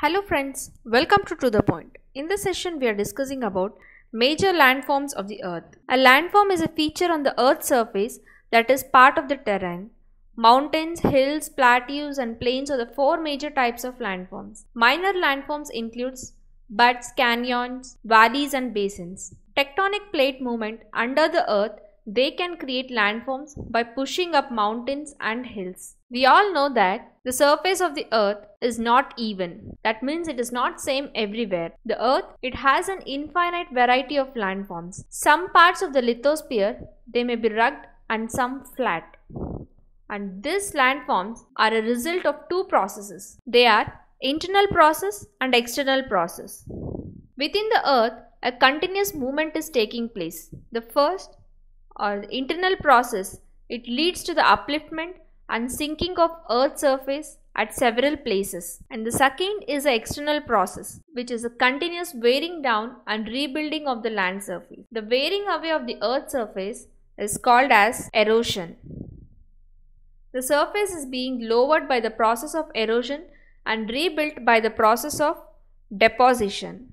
Hello friends, welcome to the Point. In this session we are discussing about major landforms of the earth. A landform is a feature on the earth's surface that is part of the terrain. Mountains, hills, plateaus and plains are the four major types of landforms. Minor landforms includes buttes, canyons, valleys and basins. Tectonic plate movement under the earth, they can create landforms by pushing up mountains and hills. We all know that the surface of the earth is not even. That means it is not same everywhere. The earth, it has an infinite variety of landforms. Some parts of the lithosphere, they may be rugged and some flat. And these landforms are a result of two processes. They are internal process and external process. Within the earth, a continuous movement is taking place. The first or the internal process, it leads to the upliftment and sinking of earth's surface at several places. And the second is the external process, which is a continuous wearing down and rebuilding of the land surface. The wearing away of the earth's surface is called as erosion. The surface is being lowered by the process of erosion and rebuilt by the process of deposition.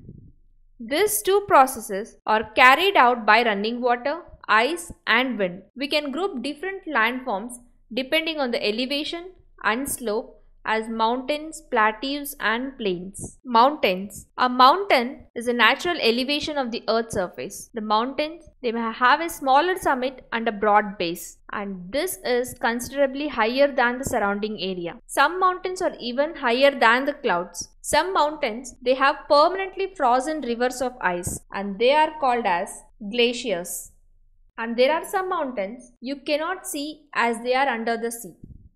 These two processes are carried out by running water, ice and wind. We can group different landforms depending on the elevation and slope as mountains, plateaus and plains. Mountains. A mountain is a natural elevation of the earth's surface. The mountains, they may have a smaller summit and a broad base, and this is considerably higher than the surrounding area. Some mountains are even higher than the clouds. Some mountains, they have permanently frozen rivers of ice and they are called as glaciers. And there are some mountains you cannot see as they are under the sea.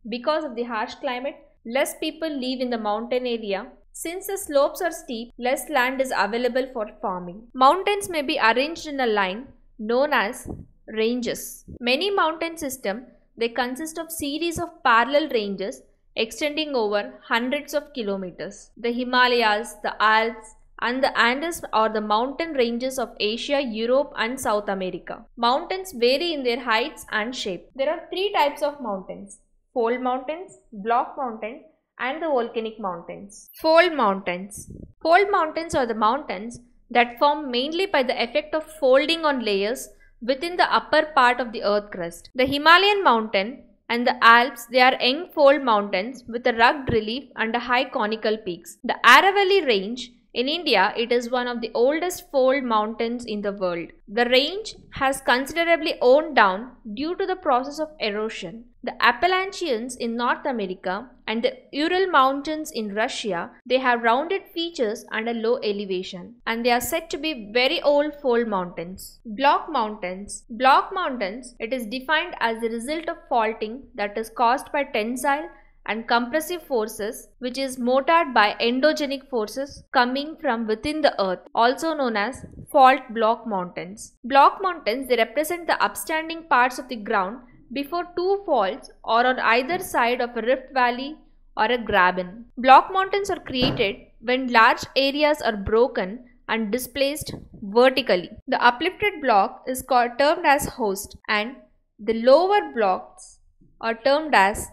Because of the harsh climate, less people live in the mountain area. Since the slopes are steep, less land is available for farming. Mountains may be arranged in a line known as ranges. Many mountain systems, they consist of series of parallel ranges extending over hundreds of kilometers. The Himalayas, the Alps, and the Andes are the mountain ranges of Asia, Europe and South America. Mountains vary in their heights and shape. There are three types of mountains: fold mountains, block mountains and the volcanic mountains. Fold mountains. Fold mountains are the mountains that form mainly by the effect of folding on layers within the upper part of the earth crust. The Himalayan mountain and the Alps, they are young fold mountains with a rugged relief and a high conical peaks. The Aravalli range in India, it is one of the oldest fold mountains in the world. The range has considerably worn down due to the process of erosion. The Appalachians in North America and the Ural Mountains in Russia, they have rounded features and a low elevation, and they are said to be very old fold mountains. Block mountains. Block mountains, it is defined as the result of faulting that is caused by tensile and compressive forces, which is motored by endogenic forces coming from within the earth, also known as fault block mountains. Block mountains, they represent the upstanding parts of the ground before two faults or on either side of a rift valley or a graben. Block mountains are created when large areas are broken and displaced vertically. The uplifted block is termed as host, and the lower blocks are termed as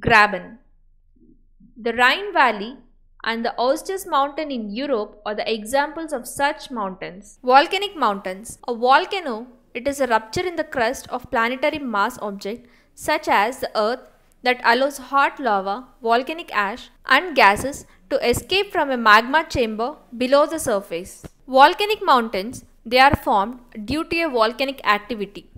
graben. The Rhine Valley and the Ostis Mountain in Europe are the examples of such mountains. Volcanic mountains. A volcano, it is a rupture in the crust of planetary mass object such as the Earth that allows hot lava, volcanic ash and gases to escape from a magma chamber below the surface. Volcanic mountains, they are formed due to a volcanic activity.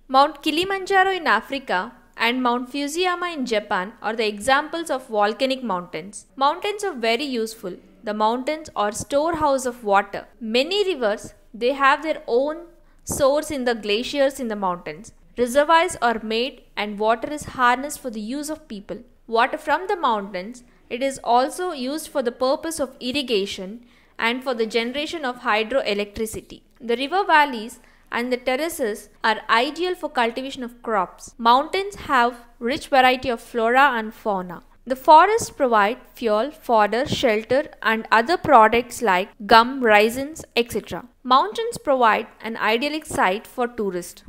Mount Kilimanjaro in Africa and Mount Fusiyama in Japan are the examples of volcanic mountains. Mountains are very useful. The mountains are storehouse of water. Many rivers, they have their own source in the glaciers in the mountains. Reservoirs are made and water is harnessed for the use of people. Water from the mountains, it is also used for the purpose of irrigation and for the generation of hydroelectricity. The river valleys and the terraces are ideal for cultivation of crops. Mountains have rich variety of flora and fauna. The forests provide fuel, fodder, shelter and other products like gum, raisins, etc. Mountains provide an idyllic site for tourists.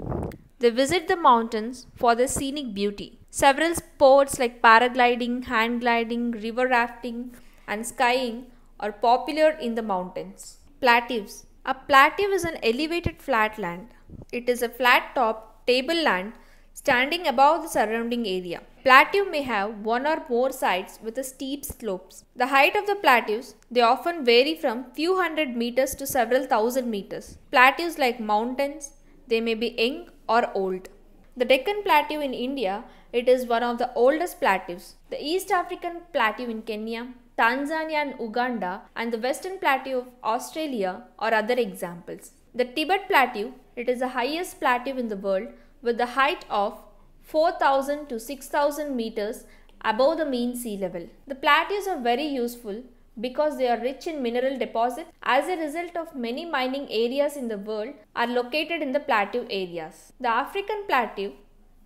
They visit the mountains for their scenic beauty. Several sports like paragliding, hang gliding, river rafting and skiing or popular in the mountains. Plateaus. A plateau is an elevated flat land. It is a flat top tableland standing above the surrounding area. Plateau may have one or more sides with a steep slopes. The height of the plateaus, they often vary from few hundred meters to several thousand meters. Plateaus like mountains, they may be young or old. The Deccan Plateau in India, it is one of the oldest plateaus. The East African Plateau in Kenya, Tanzania and Uganda, and the Western Plateau of Australia are other examples. The Tibet Plateau, it is the highest plateau in the world with the height of 4,000 to 6,000 meters above the mean sea level. The plateaus are very useful because they are rich in mineral deposits. As a result of many mining areas in the world are located in the plateau areas. The African Plateau,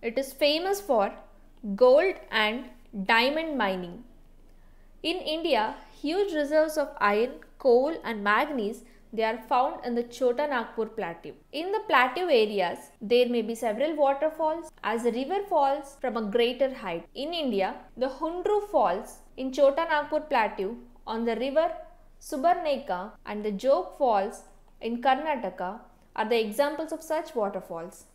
it is famous for gold and diamond mining. In India, huge reserves of iron, coal and manganese, they are found in the Chota Nagpur Plateau. In the plateau areas, there may be several waterfalls as the river falls from a greater height. In India, the Hundru Falls in Chota Nagpur Plateau on the river Subarneka and the Jog Falls in Karnataka are the examples of such waterfalls.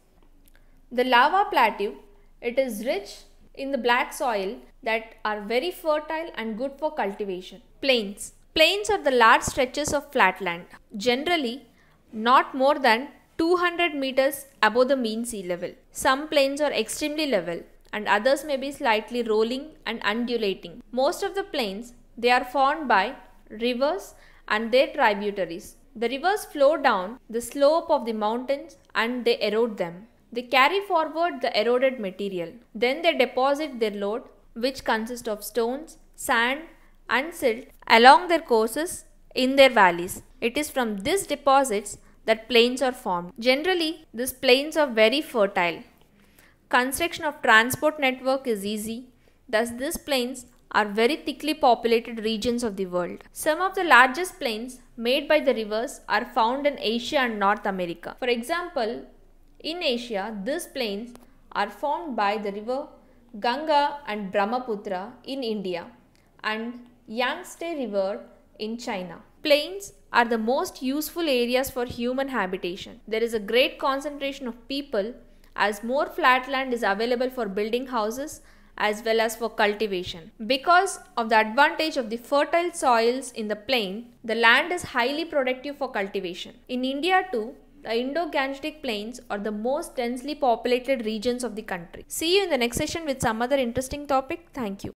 The Lava Plateau, it is rich in the black soil that are very fertile and good for cultivation. Plains. Plains are the large stretches of flat land, generally not more than 200 meters above the mean sea level. Some plains are extremely level and others may be slightly rolling and undulating. Most of the plains, they are formed by rivers and their tributaries. The rivers flow down the slope of the mountains and they erode them. They carry forward the eroded material. Then they deposit their load, which consists of stones, sand and silt along their courses in their valleys. It is from these deposits that plains are formed. Generally, these plains are very fertile. Construction of transport network is easy. Thus, these plains are very thickly populated regions of the world. Some of the largest plains made by the rivers are found in Asia and North America. For example, in Asia, these plains are formed by the river Ganga and Brahmaputra in India and Yangtze River in China. Plains are the most useful areas for human habitation. There is a great concentration of people as more flat land is available for building houses as well as for cultivation. Because of the advantage of the fertile soils in the plain, the land is highly productive for cultivation. In India too, the Indo-Gangetic plains are the most densely populated regions of the country. See you in the next session with some other interesting topic. Thank you.